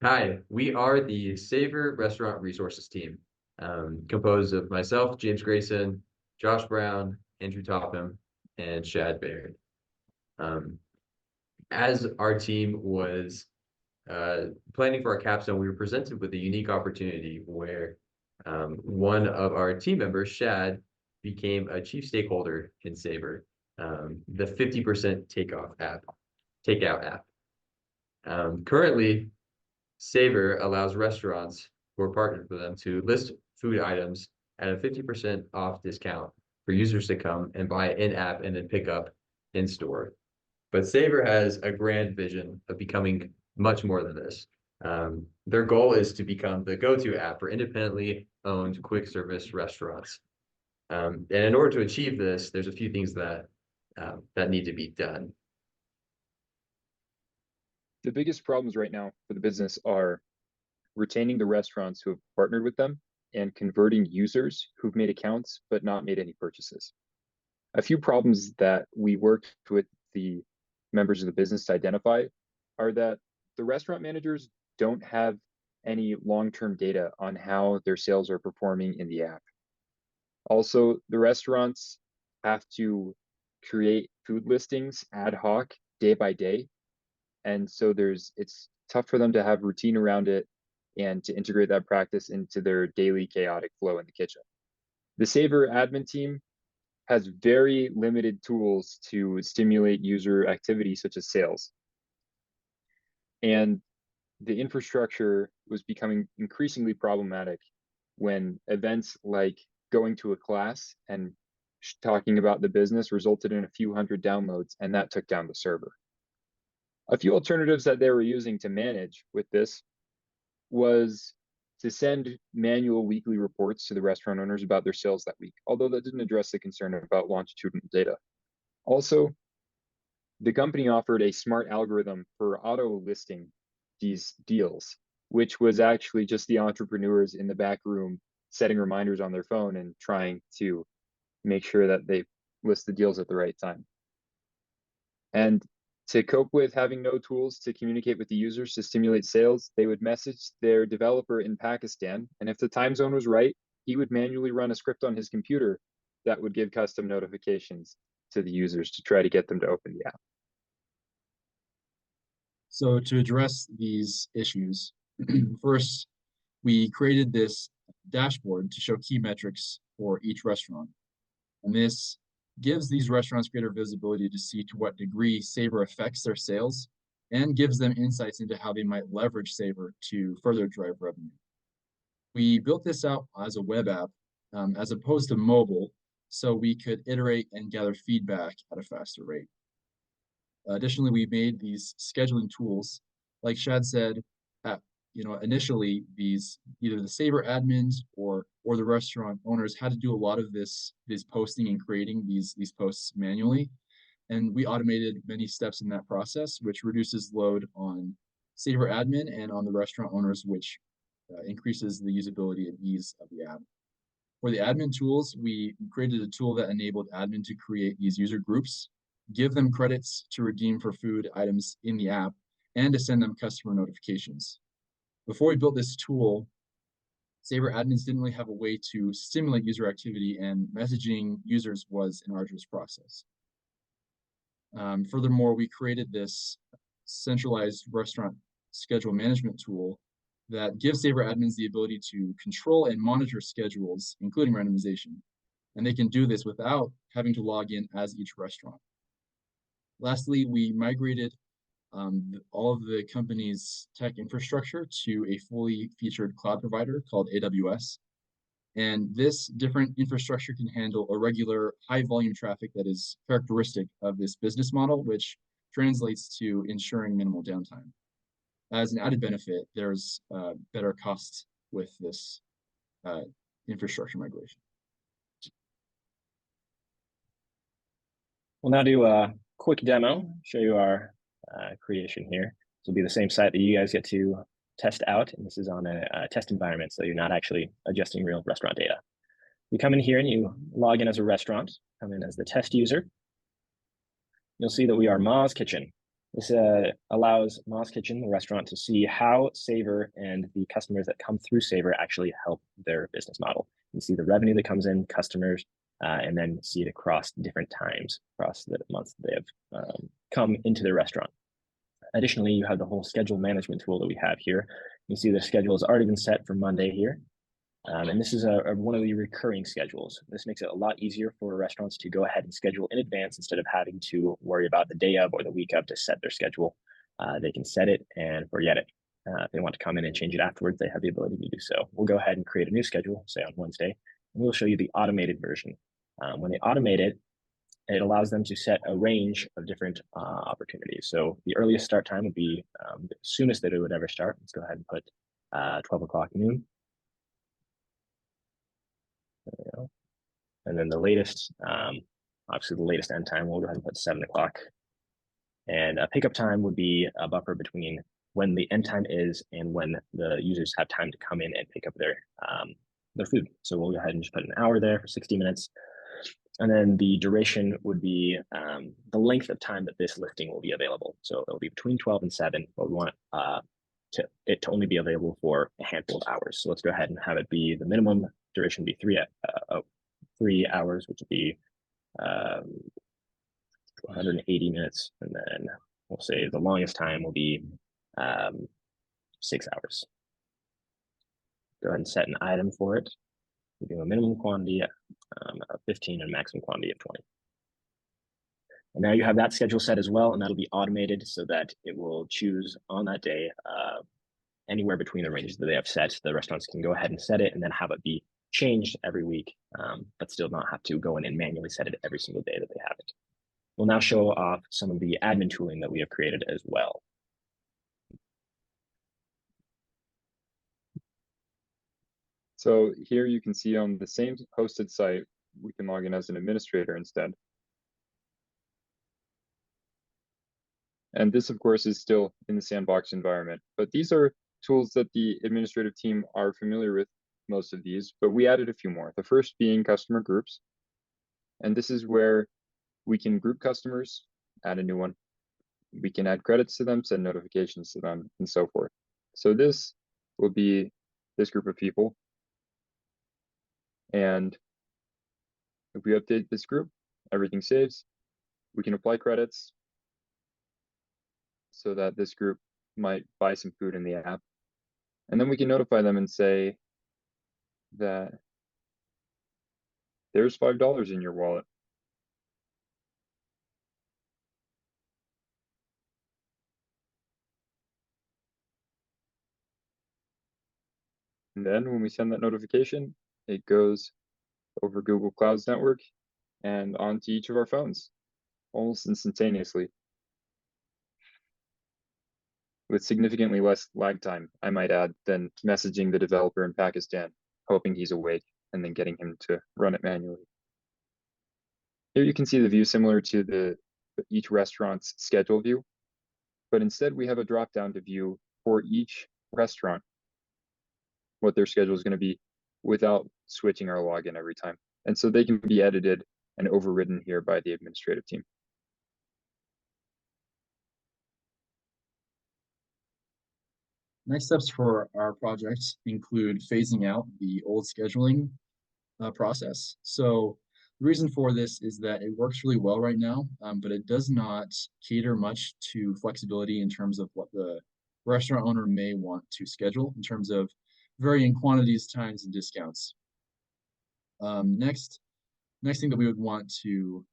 Hi, we are the Savor Restaurant Resources team, composed of myself, James Grayson, Josh Brown, Andrew Topham, and Shad Baird. Um, as our team was planning for our capstone, we were presented with a unique opportunity where one of our team members, Shad, became a chief stakeholder in Savor, the 50% takeout app. Currently, Savor allows restaurants who are partnered with them to list food items at a 50% off discount for users to come and buy in-app and then pick up in store. But Savor has a grand vision of becoming much more than this. Their goal is to become the go-to app for independently owned quick service restaurants. And in order to achieve this, there's a few things that need to be done. The biggest problems right now for the business are retaining the restaurants who have partnered with them and converting users who've made accounts but not made any purchases. A few problems that we worked with the members of the business to identify are that the restaurant managers don't have any long-term data on how their sales are performing in the app. Also, the restaurants have to create food listings ad hoc day by day, and so it's tough for them to have routine around it and to integrate that practice into their daily chaotic flow in the kitchen. The Savor admin team has very limited tools to stimulate user activity such as sales. And the infrastructure was becoming increasingly problematic when events like going to a class and talking about the business resulted in a few hundred downloads, and that took down the server. A few alternatives that they were using to manage with this was to send manual weekly reports to the restaurant owners about their sales that week, although that didn't address the concern about longitudinal data. Also, the company offered a smart algorithm for auto listing these deals, which was actually just the entrepreneurs in the back room setting reminders on their phone and trying to make sure that they list the deals at the right time. And to cope with having no tools to communicate with the users to stimulate sales, they would message their developer in Pakistan. And if the time zone was right, he would manually run a script on his computer that would give custom notifications to the users to try to get them to open the app. So to address these issues, first, we created this dashboard to show key metrics for each restaurant. And this gives these restaurants greater visibility to see to what degree Savor affects their sales and gives them insights into how they might leverage Savor to further drive revenue. We built this out as a web app as opposed to mobile, so we could iterate and gather feedback at a faster rate. Additionally, we made these scheduling tools. Like Shad said, initially these either the Savor admins or the restaurant owners had to do a lot of this posting and creating these posts manually, and we automated many steps in that process, which reduces load on Savor admin and on the restaurant owners, which increases the usability and ease of the app. For the admin tools, we created a tool that enabled admin to create these user groups, give them credits to redeem for food items in the app, and to send them customer notifications. Before we built this tool, Savor admins didn't really have a way to stimulate user activity, and messaging users was an arduous process. Furthermore, we created this centralized restaurant schedule management tool that gives Savor admins the ability to control and monitor schedules, including randomization. And they can do this without having to log in as each restaurant. Lastly, we migrated all of the company's tech infrastructure to a fully featured cloud provider called AWS. And this different infrastructure can handle irregular high volume traffic that is characteristic of this business model, which translates to ensuring minimal downtime. As an added benefit, there's better costs with this infrastructure migration. We'll now do a quick demo, show you our creation here. This will be the same site that you guys get to test out, and this is on a test environment, so you're not actually adjusting real restaurant data. You come in here and you log in as a restaurant, come in as the test user. You'll see that we are Ma's Kitchen. This allows Moss Kitchen, the restaurant, to see how Savor and the customers that come through Savor actually help their business model. You see the revenue that comes in, customers, and then see it across different times, across the months they have come into their restaurant. Additionally, you have the whole schedule management tool that we have here. You see the schedule has already been set for Monday here. And this is one of the recurring schedules. This makes it a lot easier for restaurants to go ahead and schedule in advance instead of having to worry about the day of or the week of to set their schedule. They can set it and forget it. If they want to come in and change it afterwards, they have the ability to do so. We'll go ahead and create a new schedule, say on Wednesday, and we'll show you the automated version. When they automate it, it allows them to set a range of different opportunities. So the earliest start time would be the soonest that it would ever start. Let's go ahead and put 12 o'clock noon. There we go. And then the latest, obviously the latest end time, we'll go ahead and put 7 o'clock. And a pickup time would be a buffer between when the end time is and when the users have time to come in and pick up their food. So we'll go ahead and just put an hour there for 60 minutes. And then the duration would be the length of time that this lifting will be available. So it'll be between 12 and 7, but we want it to only be available for a handful of hours. So let's go ahead and have it be the minimum duration be 3 hours, which would be 180 minutes. And then we'll say the longest time will be 6 hours. Go ahead and set an item for it. We do a minimum quantity of 15 and a maximum quantity of 20. And now you have that schedule set as well, and that'll be automated so that it will choose on that day anywhere between the ranges that they have set. The restaurants can go ahead and set it and then have it be changed every week, but still not have to go in and manually set it every single day that they have it. We'll now show off some of the admin tooling that we have created as well. So here you can see on the same hosted site, we can log in as an administrator instead. And this, of course, is still in the sandbox environment, but these are tools that the administrative team are familiar with, most of these, but we added a few more. The first being customer groups. And this is where we can group customers, add a new one. We can add credits to them, send notifications to them, and so forth. So this will be this group of people. And if we update this group, everything saves. We can apply credits so that this group might buy some food in the app. And then we can notify them and say that there's $5 in your wallet. And then when we send that notification, it goes over Google Cloud's network and onto each of our phones almost instantaneously, with significantly less lag time, I might add, than messaging the developer in Pakistan, hoping he's awake, and then getting him to run it manually. Here you can see the view similar to each restaurant's schedule view, but instead we have a drop-down to view for each restaurant what their schedule is going to be without switching our login every time. And so they can be edited and overridden here by the administrative team. Next steps for our project include phasing out the old scheduling process. So the reason for this is that it works really well right now, but it does not cater much to flexibility in terms of what the restaurant owner may want to schedule in terms of varying quantities, times, and discounts. Next thing that we would want to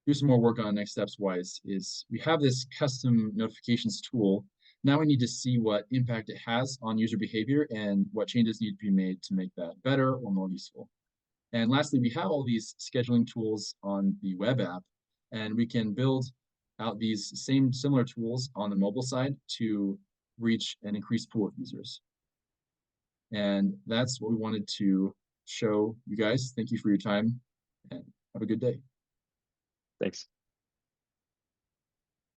do some more work on next steps wise is we have this custom notifications tool. Now we need to see what impact it has on user behavior and what changes need to be made to make that better or more useful. And lastly, we have all these scheduling tools on the web app, and we can build out these similar tools on the mobile side to reach an increased pool of users. And that's what we wanted to show you guys. Thank you for your time and have a good day. Thanks.